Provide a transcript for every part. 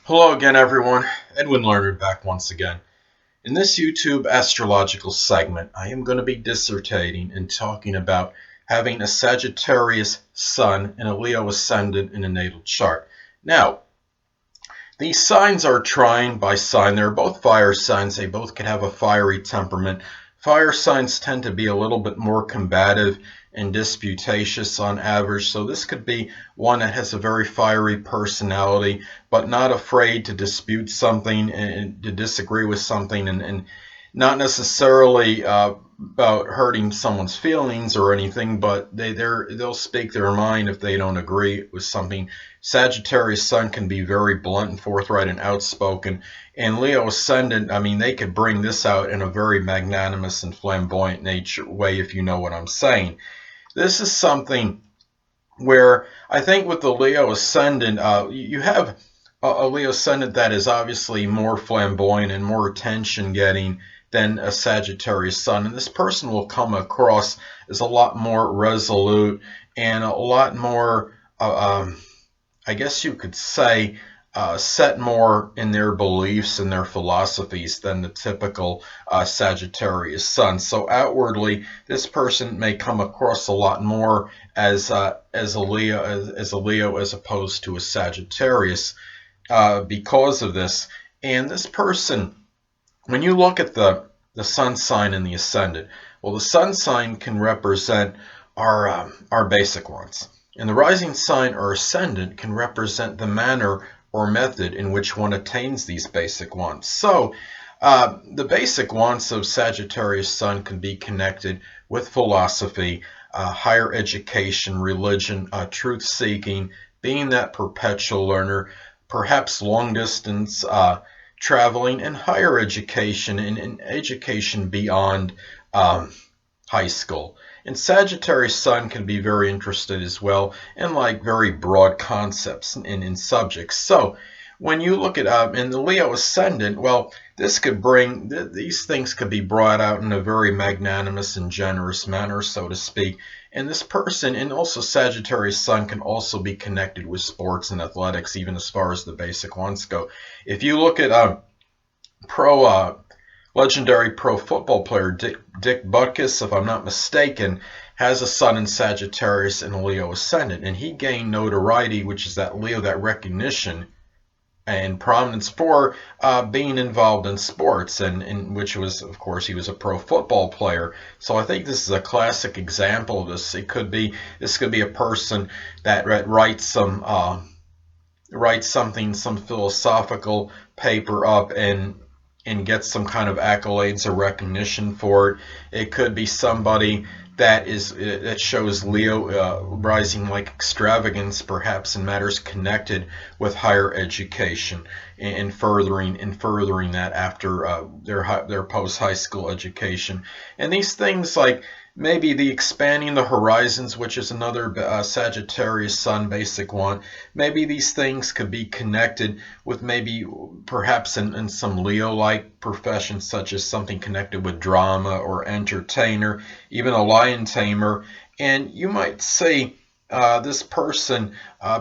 Hello again, everyone. Edwin Learnard back once again. In this YouTube astrological segment, I am going to be dissertating and talking about having a Sagittarius Sun and a Leo Ascendant in a natal chart. Now, these signs are trine by sign. They're both fire signs. They both can have a fiery temperament. Fire signs tend to be a little bit more combative and disputatious on average. So this could be one that has a very fiery personality, but not afraid to dispute something and to disagree with something, and not necessarily about hurting someone's feelings or anything, but they'll speak their mind if they don't agree with something. Sagittarius Sun can be very blunt and forthright and outspoken, and Leo Ascendant, I mean, they could bring this out in a very magnanimous and flamboyant nature way, if you know what I'm saying. This is something where I think with the Leo Ascendant, you have a Leo Ascendant that is obviously more flamboyant and more attention-getting than a Sagittarius Sun. And this person will come across as a lot more resolute and a lot more, I guess you could say, set more in their beliefs and their philosophies than the typical Sagittarius Sun. So outwardly, this person may come across a lot more as a Leo as opposed to a Sagittarius because of this. And this person, when you look at the Sun sign and the Ascendant, well, the Sun sign can represent our basic wants, and the rising sign or Ascendant can represent the manner or method in which one attains these basic wants. So the basic wants of Sagittarius Sun can be connected with philosophy, higher education, religion, truth-seeking, being that perpetual learner, perhaps long-distance traveling, and higher education and education beyond high school. And Sagittarius Sun can be very interested as well in like very broad concepts and in subjects. So when you look at in the Leo Ascendant, well, this could bring these things could be brought out in a very magnanimous and generous manner, so to speak. And this person, and also Sagittarius Sun, can also be connected with sports and athletics, even as far as the basic ones go. If you look at legendary pro football player Dick Butkus, if I'm not mistaken, has a Sun in Sagittarius and a Leo Ascendant, and he gained notoriety, which is that Leo, that recognition and prominence for being involved in sports, and which was, of course, he was a pro football player. So I think this is a classic example of this. This could be a person that writes some some philosophical paper up and gets some kind of accolades or recognition for it. It could be somebody that shows Leo rising like extravagance, perhaps in matters connected with higher education and furthering that after their post high school education. And these things like maybe the expanding the horizons, which is another Sagittarius Sun basic one. Maybe these things could be connected with maybe perhaps in some Leo-like professions, such as something connected with drama or entertainer, even a lion tamer. And you might see this person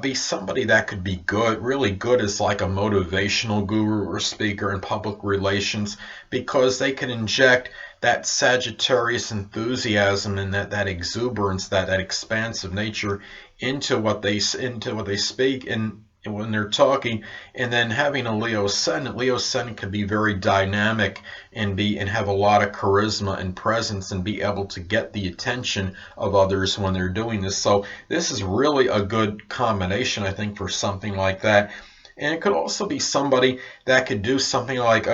be somebody that could be good, really good as like a motivational guru or speaker in public relations, because they can inject that Sagittarius enthusiasm and that exuberance, that expansive nature into what they speak and when they're talking. And then having a Leo Ascendant can be very dynamic and have a lot of charisma and presence and be able to get the attention of others when they're doing this. So this is really a good combination, I think, for something like that. And it could also be somebody that could do something like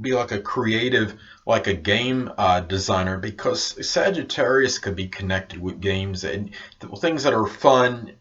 be like a creative, like a game designer, because Sagittarius could be connected with games and things that are fun,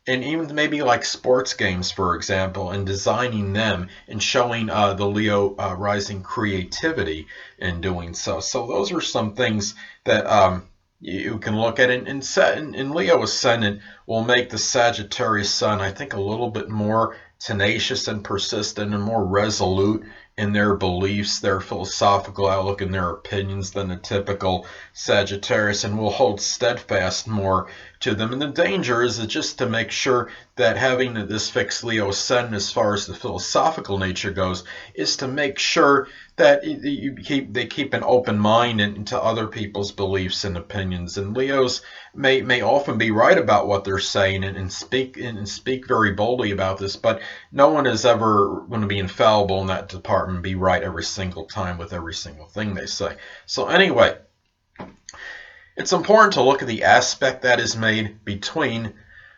and even maybe like sports games, for example, and designing them and showing the Leo rising creativity in doing so. So those are some things that you can look at, and Leo Ascendant will make the Sagittarius Sun, I think, a little bit more tenacious and persistent and more resolute in their beliefs, their philosophical outlook, and their opinions than the typical Sagittarius, and will hold steadfast more to them. And the danger is just to make sure that having this fixed Leo ascendant, as far as the philosophical nature goes, is to make sure that they keep an open mind into other people's beliefs and opinions. And Leos may often be right about what they're saying and speak very boldly about this, but no one is ever going to be infallible in that department and be right every single time with every single thing they say. So anyway, it's important to look at the aspect that is made between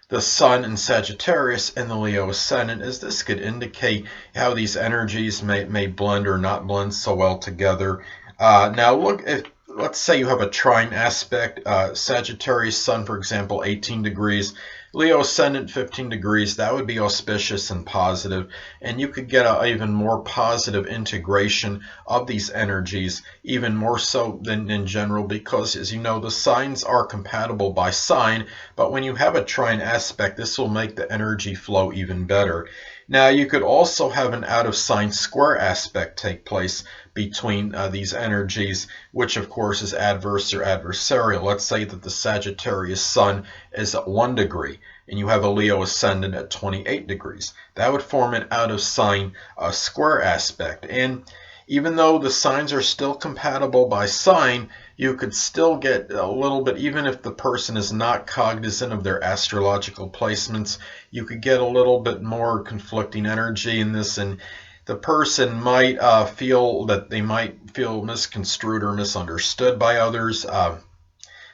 the Sun in Sagittarius and the Leo Ascendant, as this could indicate how these energies may blend or not blend so well together. Now look, let's say you have a trine aspect, Sagittarius Sun, for example, 18 degrees, Leo Ascendant 15 degrees, that would be auspicious and positive, and you could get an even more positive integration of these energies, even more so than in general, because as you know, the signs are compatible by sign, but when you have a trine aspect, this will make the energy flow even better. Now, you could also have an out-of-sign square aspect take place between these energies, which of course is adverse or adversarial. Let's say that the Sagittarius Sun is at 1 degree and you have a Leo Ascendant at 28 degrees. That would form an out-of-sign square aspect. And even though the signs are still compatible by sign, you could still get a little bit, even if the person is not cognizant of their astrological placements, you could get a little bit more conflicting energy in this, and the person might feel that they might feel misconstrued or misunderstood by others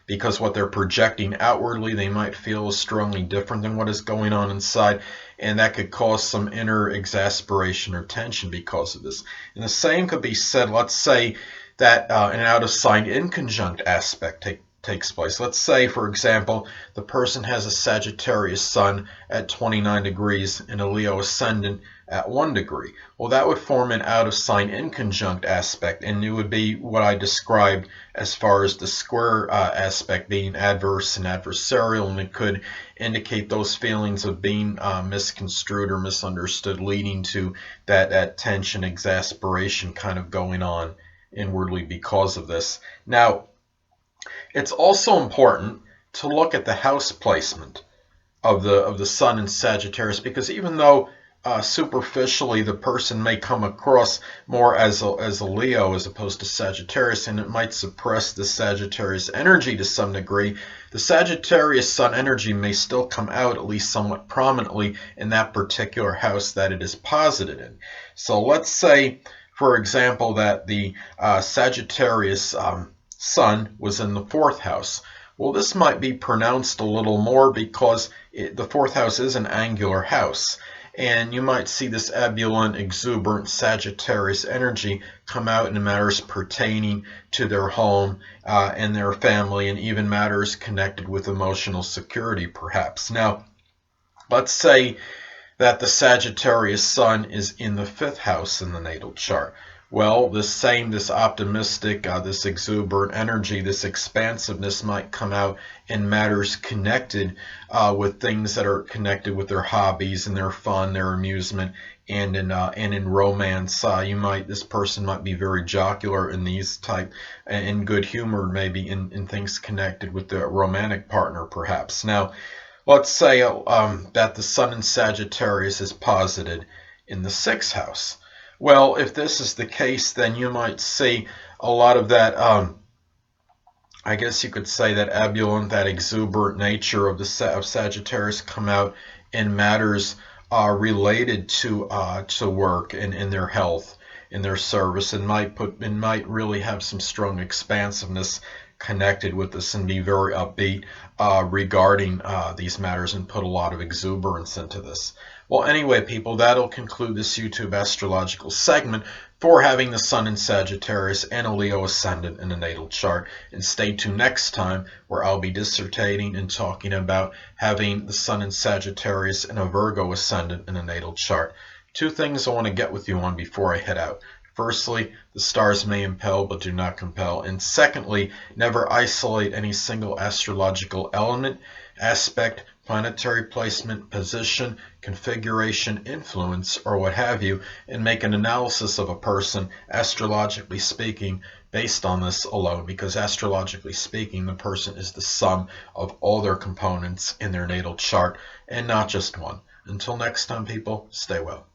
because what they're projecting outwardly they might feel is strongly different than what is going on inside, and that could cause some inner exasperation or tension because of this. And the same could be said, let's say that an out-of-sign inconjunct aspect takes place. Let's say, for example, the person has a Sagittarius Sun at 29 degrees and a Leo Ascendant at 1 degree. Well, that would form an out-of-sign inconjunct aspect, and it would be what I described as far as the square aspect being adverse and adversarial, and it could indicate those feelings of being misconstrued or misunderstood, leading to that tension, exasperation kind of going on inwardly because of this. Now, it's also important to look at the house placement of the Sun in Sagittarius, because even though superficially the person may come across more as a Leo as opposed to Sagittarius, and it might suppress the Sagittarius energy to some degree, the Sagittarius Sun energy may still come out at least somewhat prominently in that particular house that it is posited in. So let's say, for example, that the Sagittarius Sun was in the 4th house. Well, this might be pronounced a little more because the 4th house is an angular house, and you might see this ebullient, exuberant Sagittarius energy come out in matters pertaining to their home and their family, and even matters connected with emotional security, perhaps. Now, let's say that the Sagittarius Sun is in the 5th house in the natal chart. Well, this optimistic, this exuberant energy, this expansiveness might come out in matters connected with things that are connected with their hobbies and their fun, their amusement, and in romance. This person might be very jocular in these type, in good humor, maybe in things connected with the romantic partner, perhaps. Now, let's say that the Sun in Sagittarius is posited in the 6th house. Well, if this is the case, then you might see a lot of that, I guess you could say that ebullient, that exuberant nature of Sagittarius come out in matters related to work and in their health, in their service, and might really have some strong expansiveness connected with this and be very upbeat regarding these matters and put a lot of exuberance into this. Well, anyway, people, that'll conclude this YouTube astrological segment for having the Sun in Sagittarius and a Leo Ascendant in the natal chart. And stay tuned next time, where I'll be dissertating and talking about having the Sun in Sagittarius and a Virgo Ascendant in the natal chart. 2 things I want to get with you on before I head out. Firstly, the stars may impel but do not compel. And secondly, never isolate any single astrological element, aspect, planetary placement, position, configuration, influence, or what have you, and make an analysis of a person, astrologically speaking, based on this alone, because astrologically speaking, the person is the sum of all their components in their natal chart, and not just one. Until next time, people, stay well.